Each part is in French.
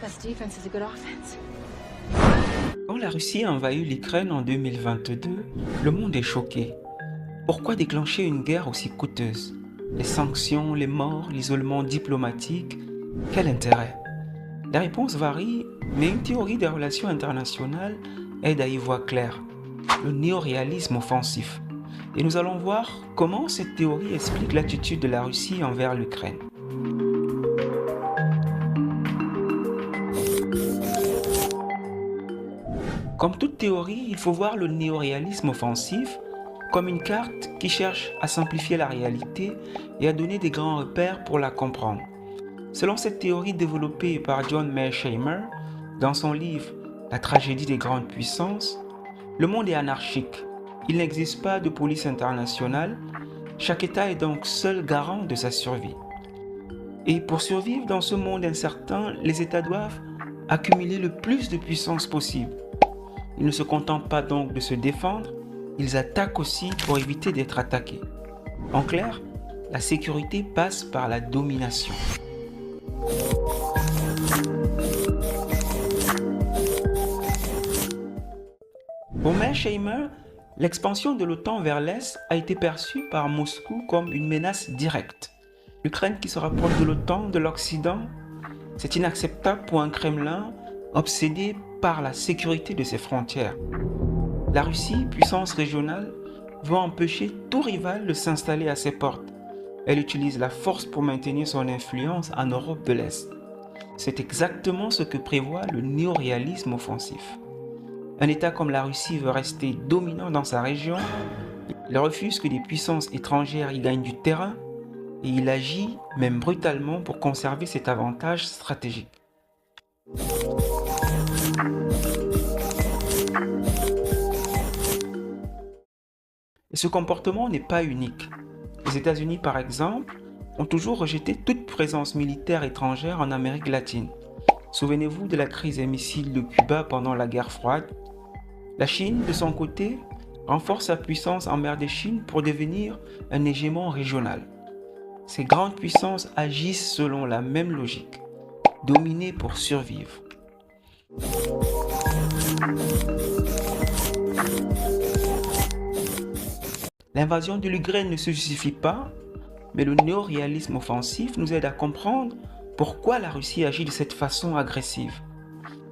Best defense is a good offense. Quand la Russie a envahi l'Ukraine en 2022, le monde est choqué. Pourquoi déclencher une guerre aussi coûteuse? Les sanctions, les morts, l'isolement diplomatique, quel intérêt? Les réponses varient, mais une théorie des relations internationales aide à y voir clair. Le néoréalisme offensif. Et nous allons voir comment cette théorie explique l'attitude de la Russie envers l'Ukraine. Comme toute théorie, il faut voir le néoréalisme offensif comme une carte qui cherche à simplifier la réalité et à donner des grands repères pour la comprendre. Selon cette théorie développée par John Mearsheimer dans son livre La tragédie des grandes puissances, le monde est anarchique. Il n'existe pas de police internationale. Chaque État est donc seul garant de sa survie. Et pour survivre dans ce monde incertain, les États doivent accumuler le plus de puissance possible. Ils ne se contentent pas donc de se défendre, ils attaquent aussi pour éviter d'être attaqués. En clair, la sécurité passe par la domination. Pour Mearsheimer, l'expansion de l'OTAN vers l'Est a été perçue par Moscou comme une menace directe. L'Ukraine qui se rapproche de l'OTAN, de l'Occident, c'est inacceptable pour un Kremlin obsédé par la sécurité de ses frontières. La Russie, puissance régionale, veut empêcher tout rival de s'installer à ses portes. Elle utilise la force pour maintenir son influence en Europe de l'Est. C'est exactement ce que prévoit le néoréalisme offensif. Un État comme la Russie veut rester dominant dans sa région, il refuse que des puissances étrangères y gagnent du terrain et il agit même brutalement pour conserver cet avantage stratégique. Et ce comportement n'est pas unique. Les États-Unis, par exemple, ont toujours rejeté toute présence militaire étrangère en Amérique latine. Souvenez-vous de la crise des missiles de Cuba pendant la guerre froide. La Chine, de son côté, renforce sa puissance en mer de Chine pour devenir un hégémon régional. Ces grandes puissances agissent selon la même logique, dominer pour survivre. L'invasion de l'Ukraine ne se justifie pas, mais le néoréalisme offensif nous aide à comprendre pourquoi la Russie agit de cette façon agressive.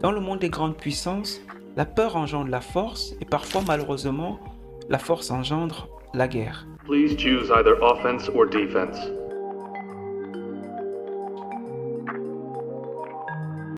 Dans le monde des grandes puissances, la peur engendre la force et parfois malheureusement, la force engendre la guerre. Please choose either offense or defense.